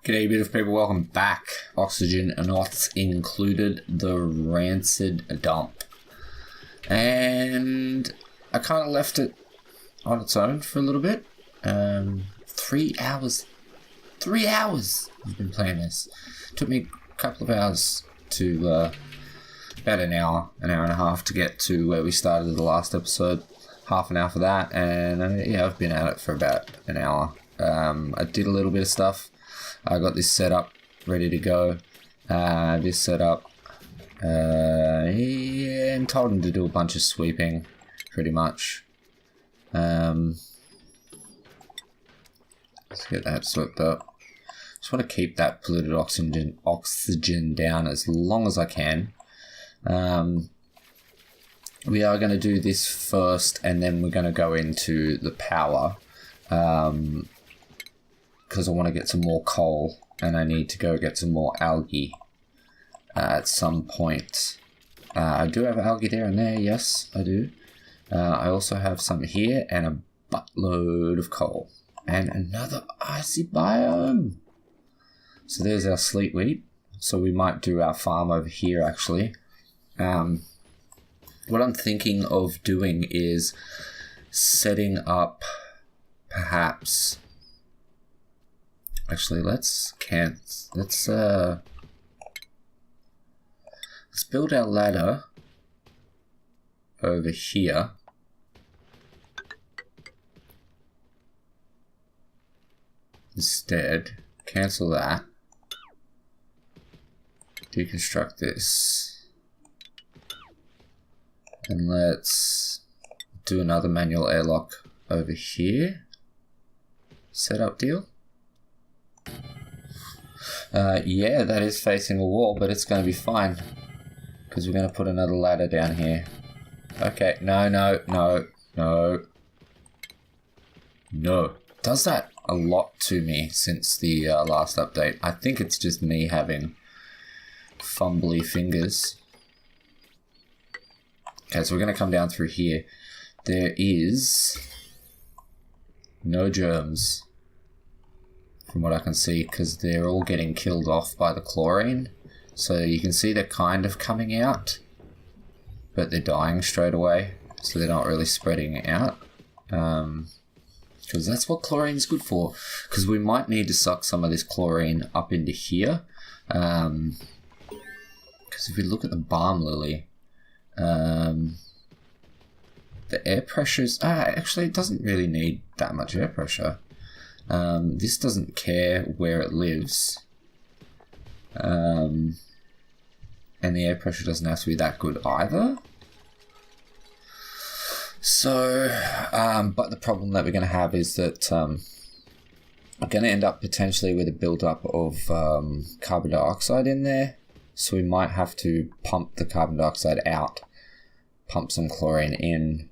G'day beautiful people, welcome back. Oxygen not included, the Rancid dump. And I kind of left it on its own for a little bit. 3 hours. 3 hours I've been playing this. Took me a couple of hours to, about an hour and a half to get to where we started the last episode. Half an hour for that, and yeah, I've been at it for about an hour. I did a little bit of stuff. I got this set up, ready to go. This setup, yeah, and told him to do a bunch of sweeping, pretty much. Let's get that swept up. Just want to keep that polluted oxygen down as long as I can. We are going to do this first, and then we're going to go into the power. Because I want to get some more coal, and I need to go get some more algae at some point. I do have algae there and there, yes, I do. I also have some here, and a buttload of coal. And another icy biome. So there's our sleet wheat. So we might do our farm over here, actually. What I'm thinking of doing is setting up, perhaps... Actually, let's build our ladder over here. Instead, cancel that. Deconstruct this. And let's do another manual airlock over here. Setup deal. Yeah, that is facing a wall, but it's going to be fine. Because we're going to put another ladder down here. Okay, no. Does that a lot to me since the last update. I think it's just me having fumbly fingers. Okay, so we're going to come down through here. There is no germs. From what I can see, because they're all getting killed off by the chlorine. So you can see they're kind of coming out, but they're dying straight away, so they're not really spreading out. Because that's what chlorine's good for. Because we might need to suck some of this chlorine up into here. Because if we look at the balm lily, the air pressure's... actually, it doesn't really need that much air pressure. This doesn't care where it lives, and the air pressure doesn't have to be that good either. So, but the problem that we're going to have is that we're going to end up potentially with a build-up of carbon dioxide in there, so we might have to pump the carbon dioxide out, pump some chlorine in,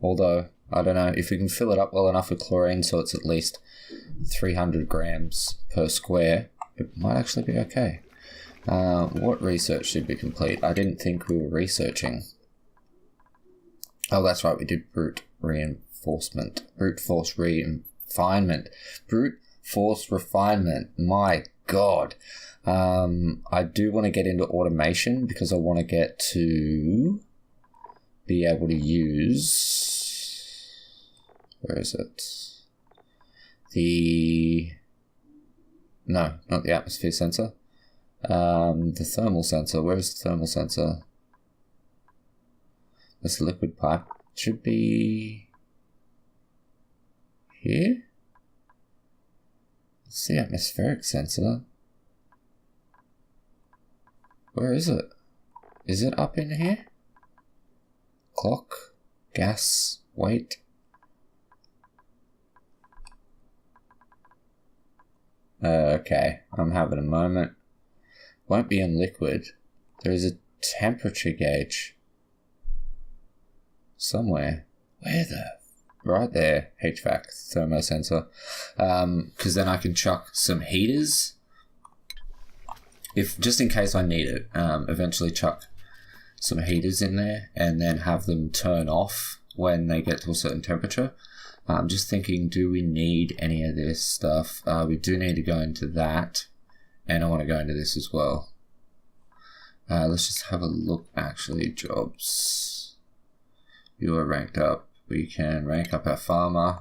although... I don't know, if we can fill it up well enough with chlorine so it's at least 300 grams per square, it might actually be okay. What research did we complete? I didn't think we were researching. Oh, that's right, we did brute force refinement. My God. I do want to get into automation because I want to get to be able to use... Where is it? No, not the atmosphere sensor. The thermal sensor. Where is the thermal sensor? This liquid pipe should be here. It's the atmospheric sensor. Where is it? Is it up in here? Clock, gas, weight. Okay, I'm having a moment. Won't be in liquid. There is a temperature gauge. Somewhere. Where the... Right there. HVAC, thermosensor. Because then I can chuck some heaters. Just in case I need it. Eventually chuck some heaters in there and then have them turn off when they get to a certain temperature. I'm just thinking, do we need any of this stuff? We do need to go into that, and I want to go into this as well. Let's just have a look, actually. Jobs. You are ranked up. We can rank up our farmer.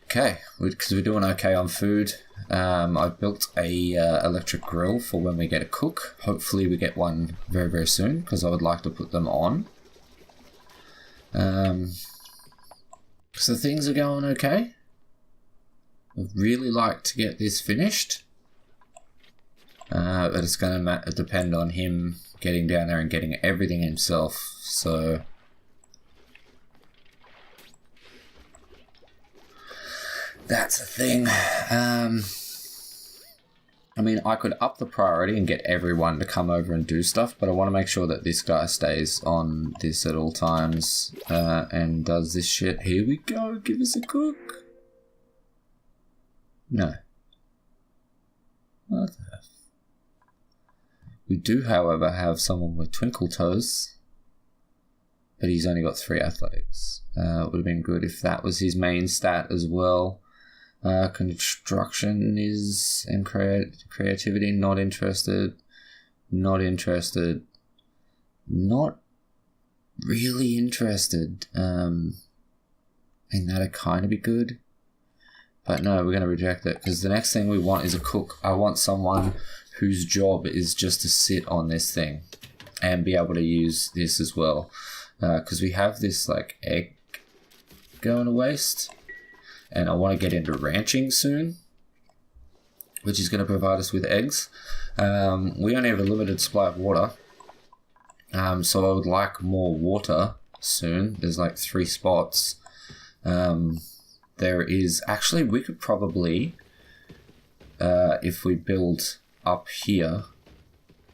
Okay, because we're doing okay on food. I've built a electric grill for when we get a cook. Hopefully we get one very, very soon, because I would like to put them on. So things are going okay. I'd really like to get this finished. But it's going to depend on him getting down there and getting everything himself. So that's a thing. I mean, I could up the priority and get everyone to come over and do stuff, but I want to make sure that this guy stays on this at all times and does this shit. Here we go. Give us a cook. No. What the F? We do, however, have someone with twinkle toes, but he's only got 3 athletics. It would have been good if that was his main stat as well. Construction is, and creativity, not interested, not interested, not really interested. And that'd kind of be good, but no, we're going to reject it, because the next thing we want is a cook. I want someone whose job is just to sit on this thing and be able to use this as well, because we have this like egg going to waste. And I want to get into ranching soon, which is going to provide us with eggs. We only have a limited supply of water, so I would like more water soon. There's like 3 spots. There is... Actually, we could probably, if we build up here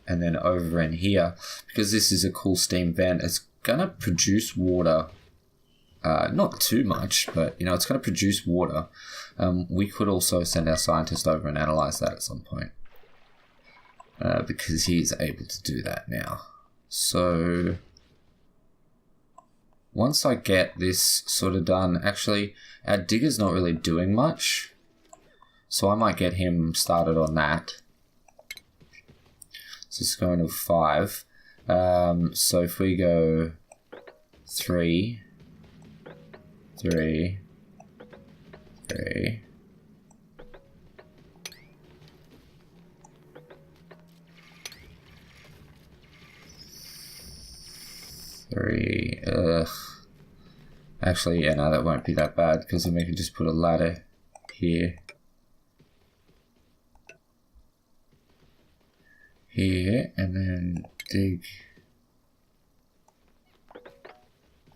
and then over in here, because this is a cool steam vent, it's going to produce water. Not too much, but you know, it's going to produce water. We could also send our scientist over and analyze that at some point, because he's able to do that now. So once I get this sort of done, actually, our digger's not really doing much, so I might get him started on that. So it's going to 5. So if we go 3, 3, 3. Actually, yeah, no, that won't be that bad, because then we can just put a ladder here. Here, and then dig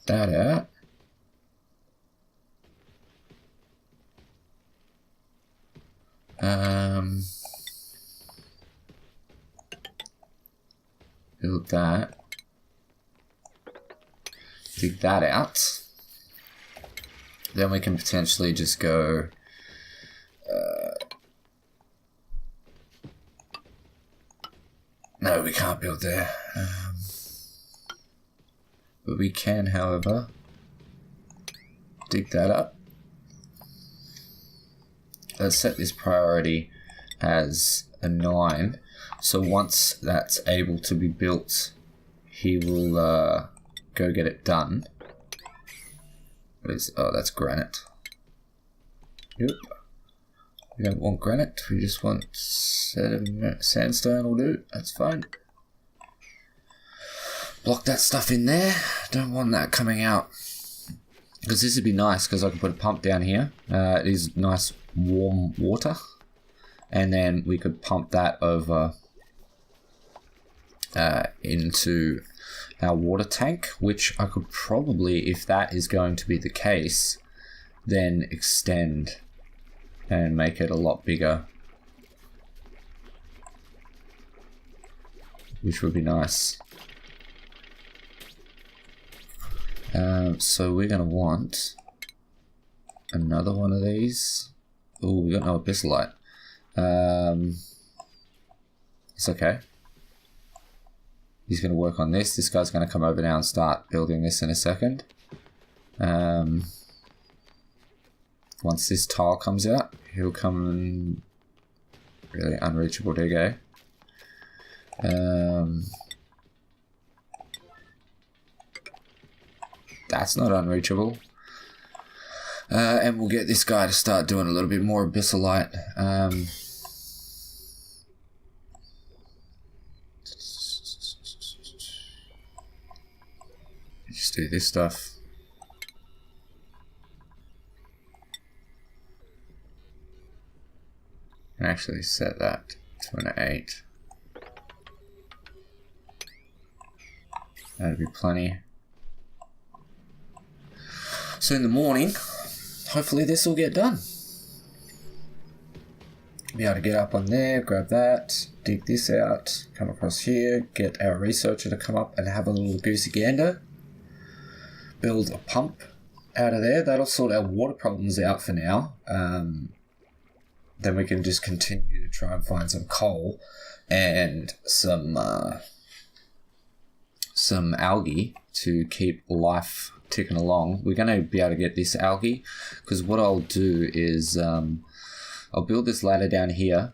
that out. Build that. Dig that out. Then we can potentially just go no, we can't build there. But we can, however, dig that up. Let's set this priority as a 9. So once that's able to be built, he will go get it done. Oh, that's granite. Yep. We don't want granite, we just want sandstone will do. That's fine. Block that stuff in there. Don't want that coming out. Because this would be nice, because I can put a pump down here. It is nice warm water. And then we could pump that over into our water tank, which I could probably, if that is going to be the case, then extend and make it a lot bigger, which would be nice. So we're going to want another one of these. Oh, we got no abyssalite. It's okay. He's going to work on this. This guy's going to come over now and start building this in a second. Once this tile comes out, he'll come and really unreachable to go. That's not unreachable. And we'll get this guy to start doing a little bit more abyssalite. Just do this stuff. Actually set that to an 8. That'd be plenty. So in the morning, hopefully this will get done. Be able to get up on there, grab that, dig this out, come across here, get our researcher to come up and have a little goosey gander. Build a pump out of there. That'll sort our water problems out for now. Then we can just continue to try and find some coal and some algae to keep life ticking along. We're going to be able to get this algae because what I'll do is I'll build this ladder down here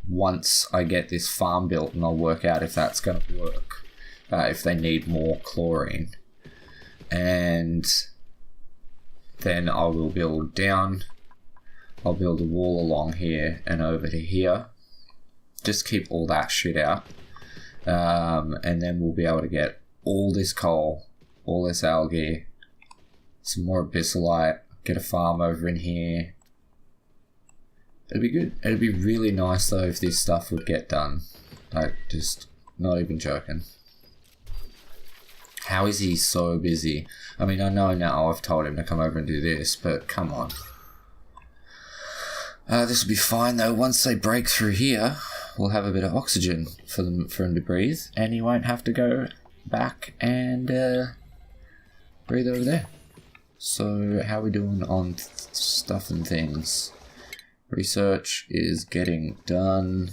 once I get this farm built, and I'll work out if that's going to work, if they need more chlorine. And then I will build down. I'll build a wall along here and over to here. Just keep all that shit out. And then we'll be able to get all this coal, all this algae, some more abyssalite, get a farm over in here. It'd be good. It'd be really nice though if this stuff would get done. Like, just not even joking. How is he so busy? I mean, I know now I've told him to come over and do this, but come on. This will be fine though. Once they break through here, we'll have a bit of oxygen for him to breathe, and he won't have to go back and breathe over there. So how are we doing on stuff and things? Research is getting done.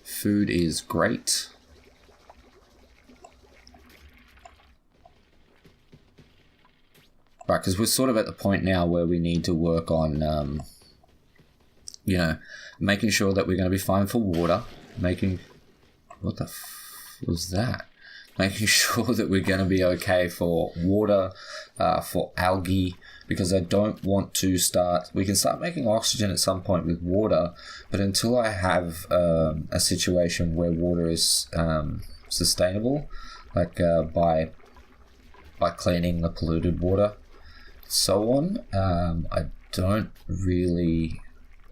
Food is great. Right, because we're sort of at the point now where we need to work on, you know, making sure that we're going to be fine for water. What the was that? Making sure that we're going to be okay for water, for algae, because I don't want to we can start making oxygen at some point with water, but until I have a situation where water is sustainable, like by cleaning the polluted water, so on, I don't really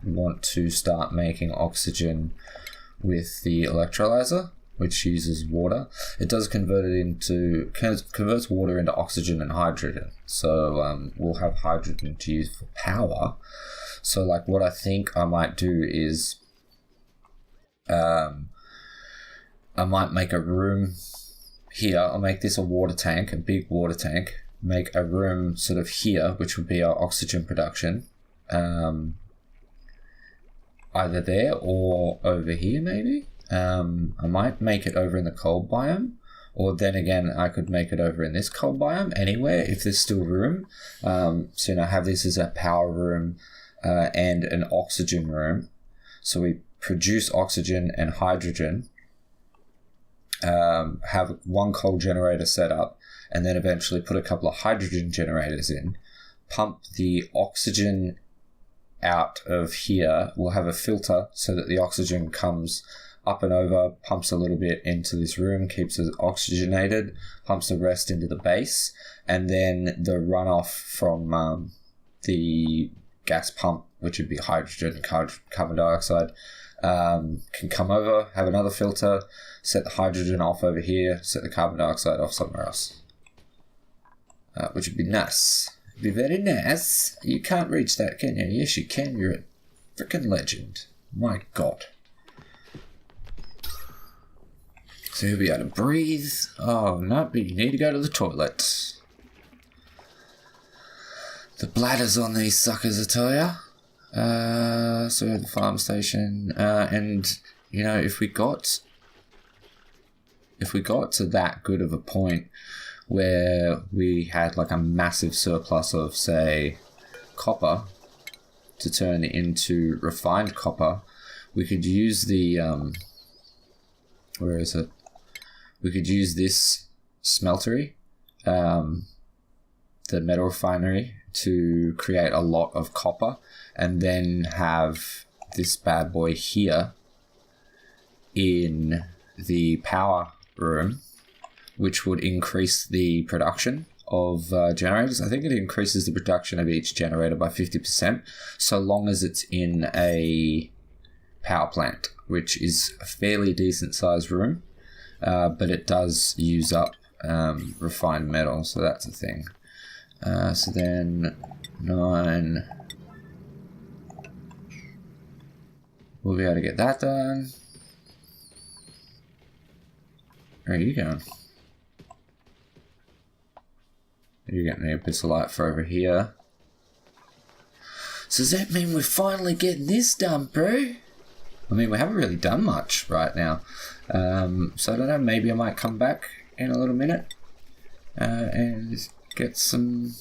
want to start making oxygen with the electrolyzer, which uses water. It does converts water into oxygen and hydrogen. So we'll have hydrogen to use for power. So like what I think I might do is I might make a room here. I'll make this a water tank, a big water tank. Make a room sort of here, which would be our oxygen production. Either there or over here maybe. I might make it over in the cold biome, or then again I could make it over in this cold biome, anywhere if there's still room. So you know, have this as a power room and an oxygen room. So we produce oxygen and hydrogen, have one coal generator set up, and then eventually put a couple of hydrogen generators in, pump the oxygen out of here. We'll have a filter so that the oxygen comes up and over, pumps a little bit into this room, keeps it oxygenated, pumps the rest into the base, and then the runoff from the gas pump, which would be hydrogen and carbon dioxide, can come over, have another filter, set the hydrogen off over here, set the carbon dioxide off somewhere else. Which would be nice. Be very nice. You can't reach that, can you? Yes, you can. You're a freaking legend. My God. So you'll be able to breathe. Oh, no, but you need to go to the toilet. The bladders on these suckers, I tell ya. So we have the farm station. And, you know, if we got if we got to that good of a point where we had like a massive surplus of, say, copper to turn into refined copper, we could use the where is it? We could use this smeltery, the metal refinery, to create a lot of copper, and then have this bad boy here in the power room, which would increase the production of generators. I think it increases the production of each generator by 50%, so long as it's in a power plant, which is a fairly decent sized room, but it does use up refined metal, so that's a thing. So then 9, we'll be able to get that done. Where are you going? You're getting the abyssalite for over here. So does that mean we're finally getting this done, bro? I mean, we haven't really done much right now. So I don't know, maybe I might come back in a little minute and get some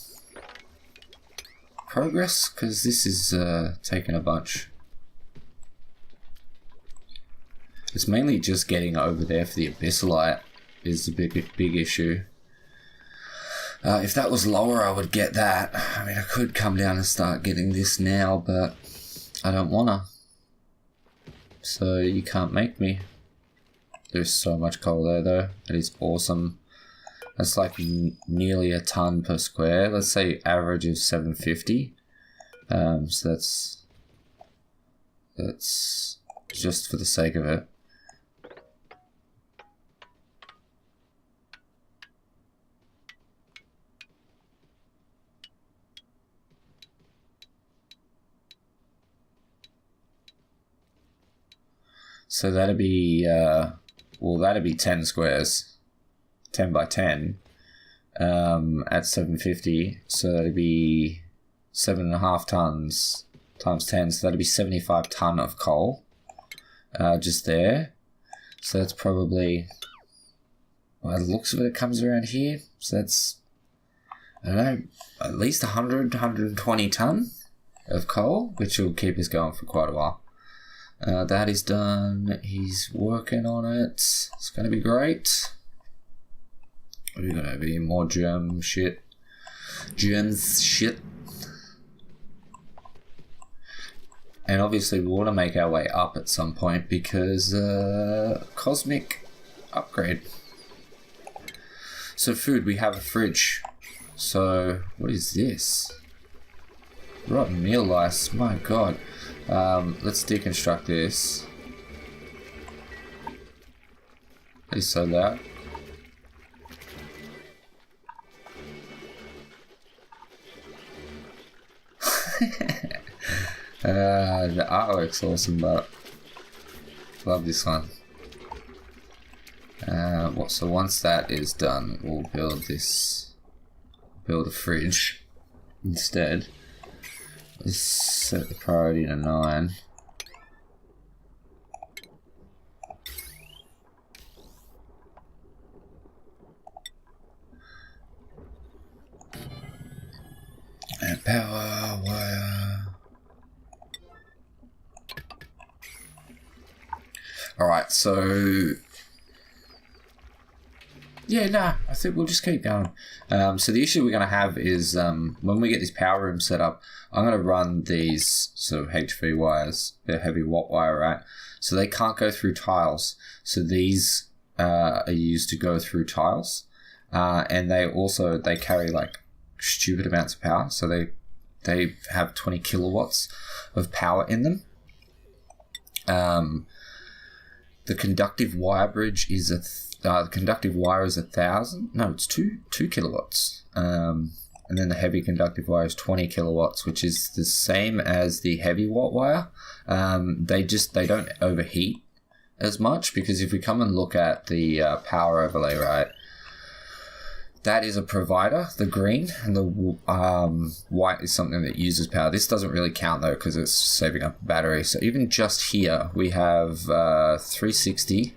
progress, because this is taking a bunch. It's mainly just getting over there for the abyssalite is the big issue. If that was lower, I would get that. I mean, I could come down and start getting this now, but I don't wanna. So you can't make me. There's so much coal there, though. That is awesome. That's like nearly a ton per square. Let's say average of 750. So that's just for the sake of it. So that'd be, well, that'd be 10 squares, 10 by 10, at 750. So that'd be 7.5 tons times 10. So that'd be 75 ton of coal, just there. So that's probably, by the looks of it, it comes around here. So that's, I don't know, at least 100, 120 ton of coal, which will keep us going for quite a while. That is done. He's working on it. It's going to be great. What are we going to be? More germ shit. Germs shit. And obviously we want to make our way up at some point because cosmic upgrade. So food, we have a fridge. So what is this? Rotten meal lice. My god. Let's deconstruct this. It's so loud. The artwork's awesome, but love this one. So once that is done, we'll build a fridge instead. Let's set the priority to 9. And power wire. Alright, so yeah, nah, I think we'll just keep going. So the issue we're going to have is when we get this power room set up, I'm going to run these sort of HV wires. They're heavy watt wire, right? So they can't go through tiles. So these are used to go through tiles. And they carry like stupid amounts of power. So they have 20 kilowatts of power in them. The conductive wire bridge is the conductive wire is 1,000. No, it's 2 kilowatts. And then the heavy conductive wire is 20 kilowatts, which is the same as the heavy watt wire. They don't overheat as much, because if we come and look at the power overlay, right, that is a provider, the green, and the white is something that uses power. This doesn't really count though, because it's saving up a battery. So even just here, we have 360.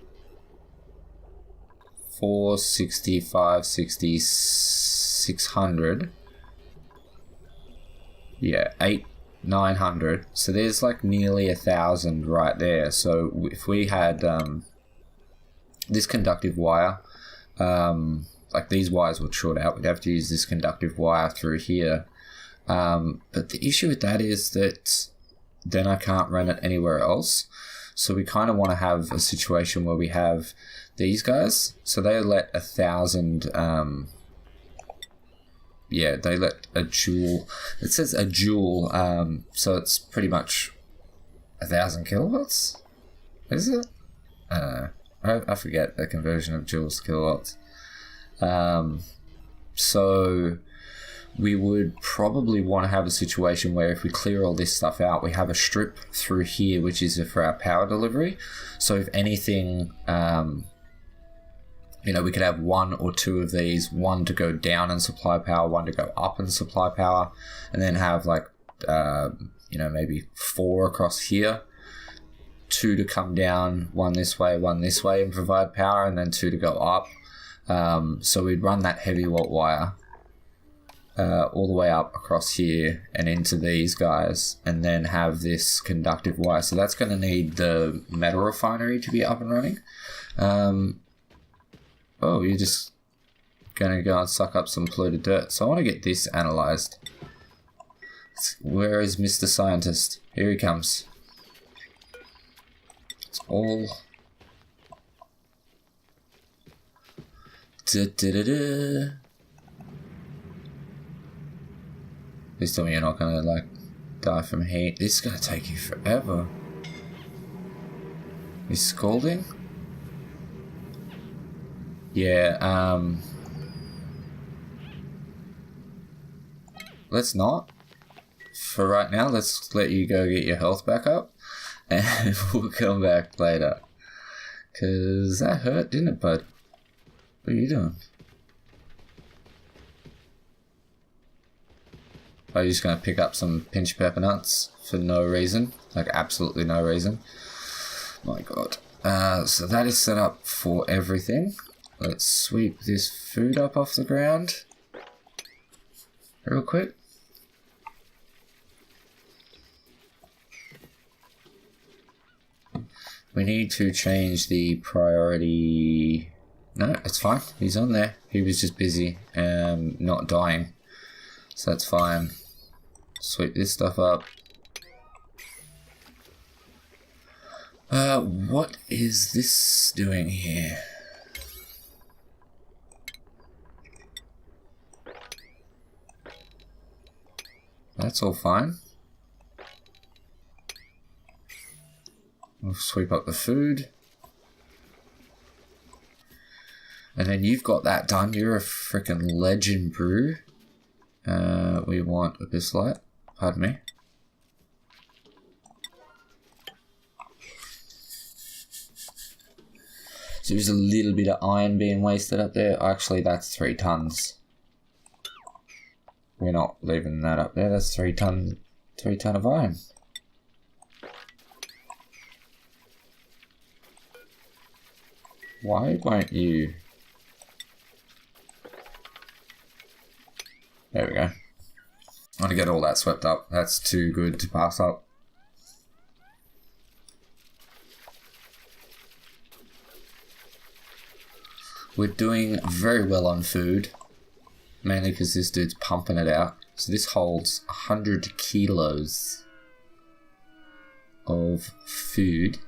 460, 560, 600. Yeah, 900. So there's like nearly 1,000 right there. So if we had this conductive wire, like these wires would short out, we'd have to use this conductive wire through here. But the issue with that is that then I can't run it anywhere else. So we kind of want to have a situation where we have these guys. So they let 1,000, yeah, they let a joule. It says a joule, so it's pretty much 1,000 kilowatts. Is it? I forget the conversion of joules to kilowatts. So we would probably want to have a situation where if we clear all this stuff out, we have a strip through here, which is for our power delivery. So if anything, you know, we could have one or two of these, one to go down and supply power, one to go up and supply power, and then have like, you know, maybe 4 across here, 2 to come down, 1 this way and provide power, and then 2 to go up. So we'd run that heavy watt wire all the way up across here and into these guys, and then have this conductive wire. So that's going to need the metal refinery to be up and running. Oh, you're just going to go and suck up some polluted dirt. So I want to get this analyzed. Where is Mr. Scientist? Here he comes. It's all... Da-da-da-da. Please tell me you're not going to, like, die from heat. This is going to take you forever. He's scalding? Yeah, let's not. For right now, let's let you go get your health back up. And we'll come back later. Because that hurt, didn't it, bud? What are you doing? Are you just going to pick up some pinched pepper nuts for no reason? Like, absolutely no reason. My god. So that is set up for everything. Let's sweep this food up off the ground. Real quick. We need to change the priority. No, it's fine. He's on there. He was just busy not dying. So that's fine. Sweep this stuff up. What is this doing here? That's all fine. We'll sweep up the food. And then you've got that done. You're a freaking legend, brew. We want a bislight. Pardon me. So there's a little bit of iron being wasted up there. Actually, that's 3 tons. We're not leaving that up there. That's 3 ton of iron. Why won't you? There we go. I want to get all that swept up. That's too good to pass up. We're doing very well on food. Mainly because this dude's pumping it out. So this holds 100 kilos of food.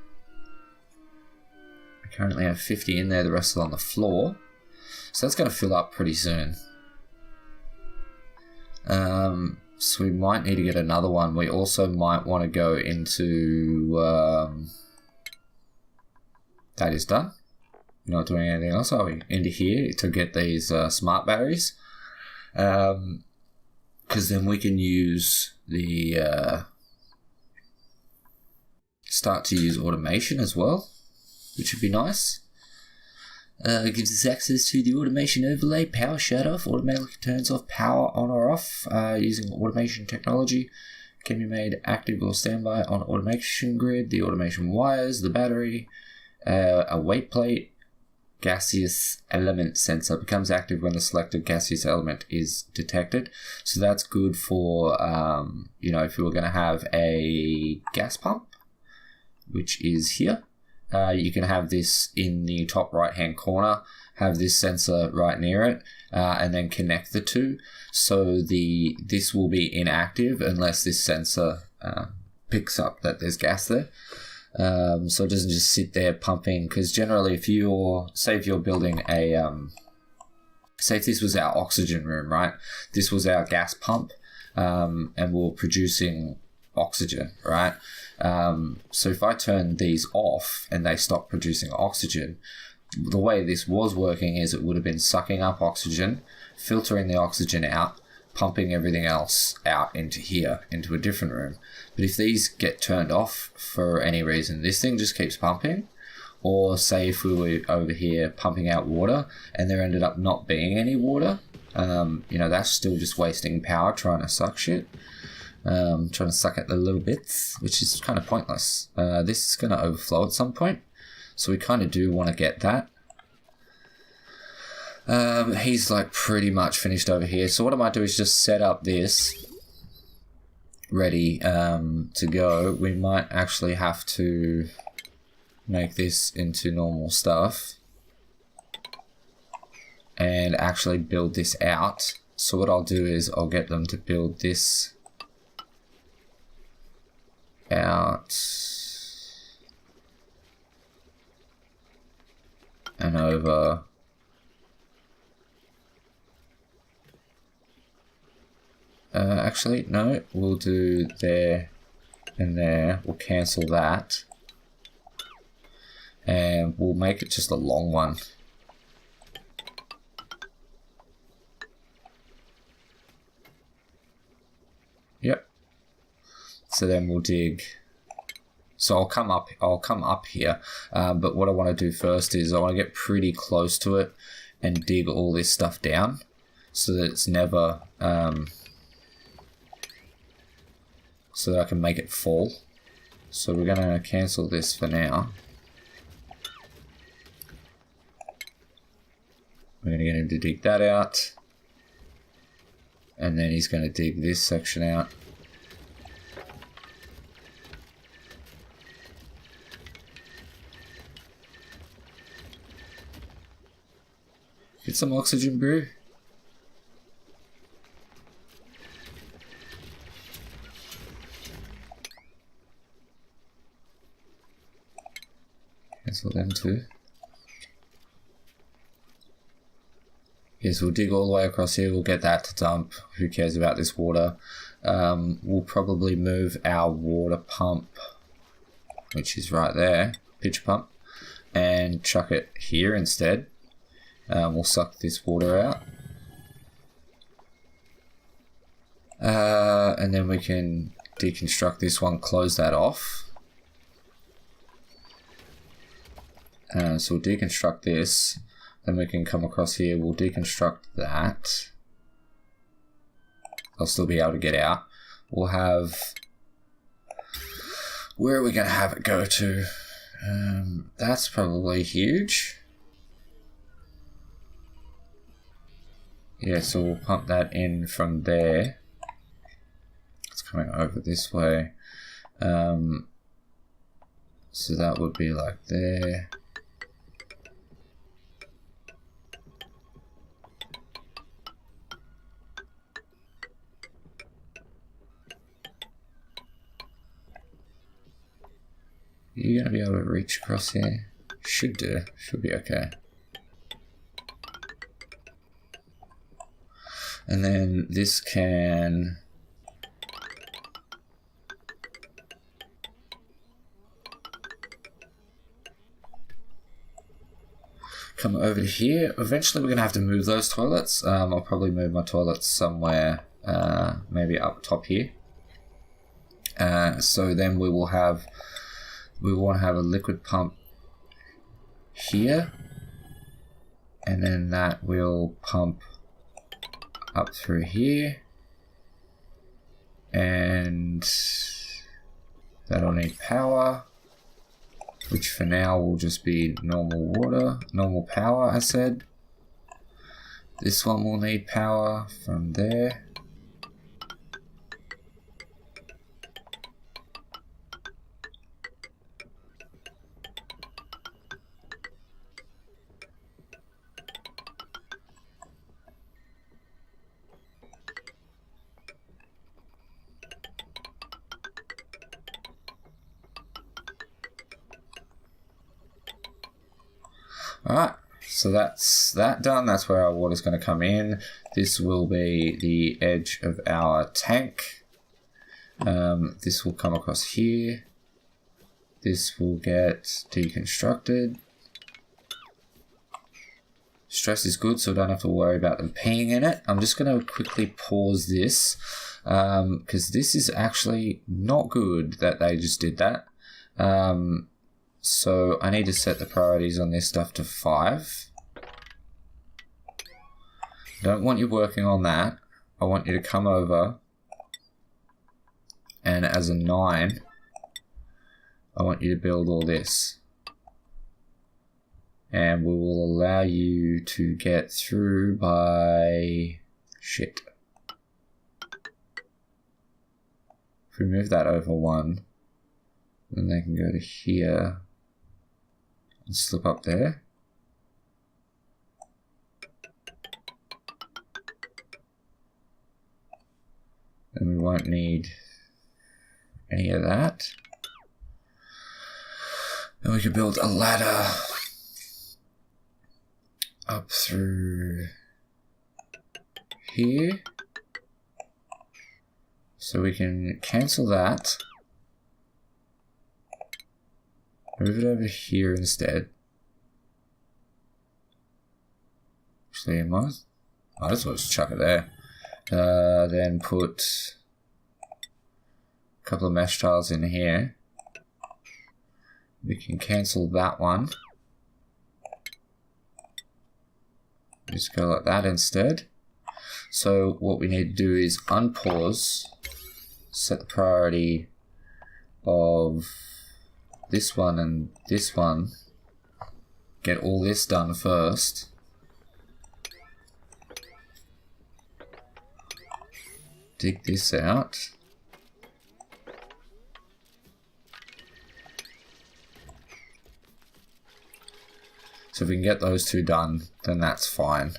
I currently have 50 in there, the rest is on the floor. So that's going to fill up pretty soon. So we might need to get another one. We also might want to go into... that is done. We're not doing anything else, are we? Into here to get these smart batteries. Because then we can use the... start to use automation as well, which would be nice. It gives us access to the automation overlay, power shut off, automatically turns off power on or off using automation technology. Can be made active or standby on automation grid, the automation wires, the battery, a weight plate, gaseous element sensor becomes active when the selected gaseous element is detected. So that's good for, you know, if you were going to have a gas pump, which is here, you can have this in the top right hand corner, have this sensor right near it, and then connect the two. So this will be inactive unless this sensor picks up that there's gas there. So it doesn't just sit there pumping, because generally if you're building a, say if this was our oxygen room, right? This was our gas pump, and we're producing oxygen, right? So if I turn these off and they stop producing oxygen, the way this was working is it would have been sucking up oxygen, filtering the oxygen out, pumping everything else out into here, into a different room. But if these get turned off for any reason, this thing just keeps pumping. Or say if we were over here pumping out water and there ended up not being any water, you know, that's still just wasting power trying to suck shit. Trying to suck at the little bits, which is kind of pointless. This is going to overflow at some point, so we kind of do want to get that. He's like pretty much finished over here, so what I might do is just set up this ready to go. We might actually have to make this into normal stuff and actually build this out. So what I'll do is I'll get them to build this out and over. Actually, no, we'll do there and there. We'll cancel that. And we'll make it just a long one. Yep. So then we'll dig. So I'll come up here. But what I want to do first is I want to get pretty close to it and dig all this stuff down so that it's never, so that I can make it fall. So we're going to cancel this for now. We're going to get him to dig that out. And then he's going to dig this section out. Get some oxygen, bro. Cancel them too. Yes, we'll dig all the way across here. We'll get that to dump. Who cares about this water? We'll probably move our water pump, which is right there, pitch pump, and chuck it here instead. We'll suck this water out. And then we can deconstruct this one, close that off. So we'll deconstruct this. Then we can come across here, we'll deconstruct that. I'll still be able to get out. We'll have... Where are we going to have it go to? That's probably huge. Yeah, so we'll pump that in from there. It's coming over this way. So that would be like there. You're going to be able to reach across here? Should do. Should be okay. And then this can... come over to here. Eventually we're going to have to move those toilets. I'll probably move my toilets somewhere, maybe up top here. So then we want to have a liquid pump here, and then that will pump up through here, and that'll need power. which for now will just be normal water, normal power, I said. This one will need power from there. Alright, so that's that done. That's where our water's going to come in. This will be the edge of our tank. This will come across here. This will get deconstructed. Stress is good, so I don't have to worry about them peeing in it. I'm just going to quickly pause this, because this is actually not good that they just did that. So I need to set the priorities on this stuff to 5. Don't want you working on that. I want you to come over, and as a 9, I want you to build all this. And we will allow you to get through by... shit. If we move that over 1, then they can go to here and slip up there. And we won't need any of that. And we can build a ladder up through here. So we can cancel that. Move it over here instead. Actually, I might as well just chuck it there. Then put a couple of mesh tiles in here. We can cancel that one. Just go like that instead. So what we need to do is unpause, set the priority of this one and this one, get all this done first. Dig this out. So if we can get those two done, then that's fine.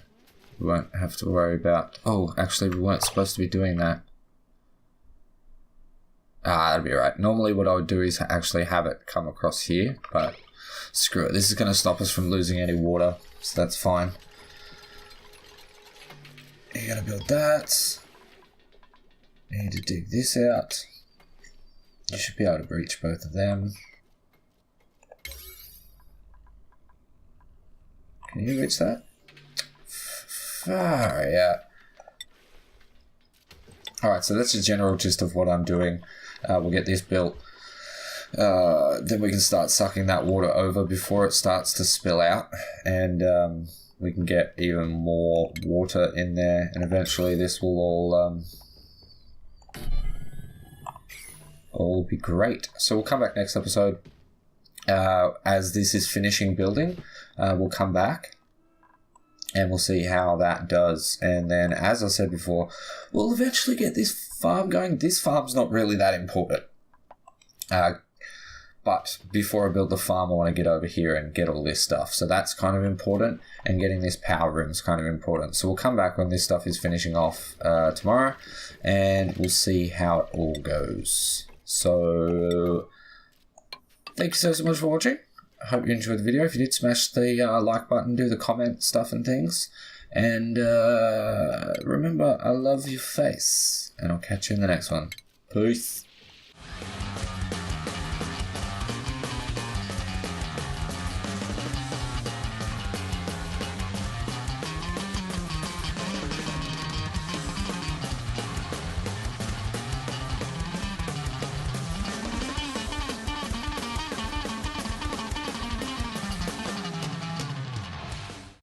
We won't have to worry about... oh, actually we weren't supposed to be doing that. That'd be right. Normally what I would do is actually have it come across here, but screw it. This is going to stop us from losing any water, so that's fine. You're going to build that. You need to dig this out. You should be able to breach both of them. Can you reach that? Far out. Alright, so that's the general gist of what I'm doing. We'll get this built. Then we can start sucking that water over before it starts to spill out. And we can get even more water in there. And eventually this will all be great. So we'll come back next episode. As this is finishing building, we'll come back and we'll see how that does. And then, as I said before, we'll eventually get this farm going. This farm's not really that important. But before I build the farm, I want to get over here and get all this stuff. So that's kind of important. And getting this power room is kind of important. So we'll come back when this stuff is finishing off tomorrow. And we'll see how it all goes. So... thank you so much for watching. I hope you enjoyed the video. If you did, smash the like button, do the comment stuff and things. And remember, I love your face. And I'll catch you in the next one. Peace.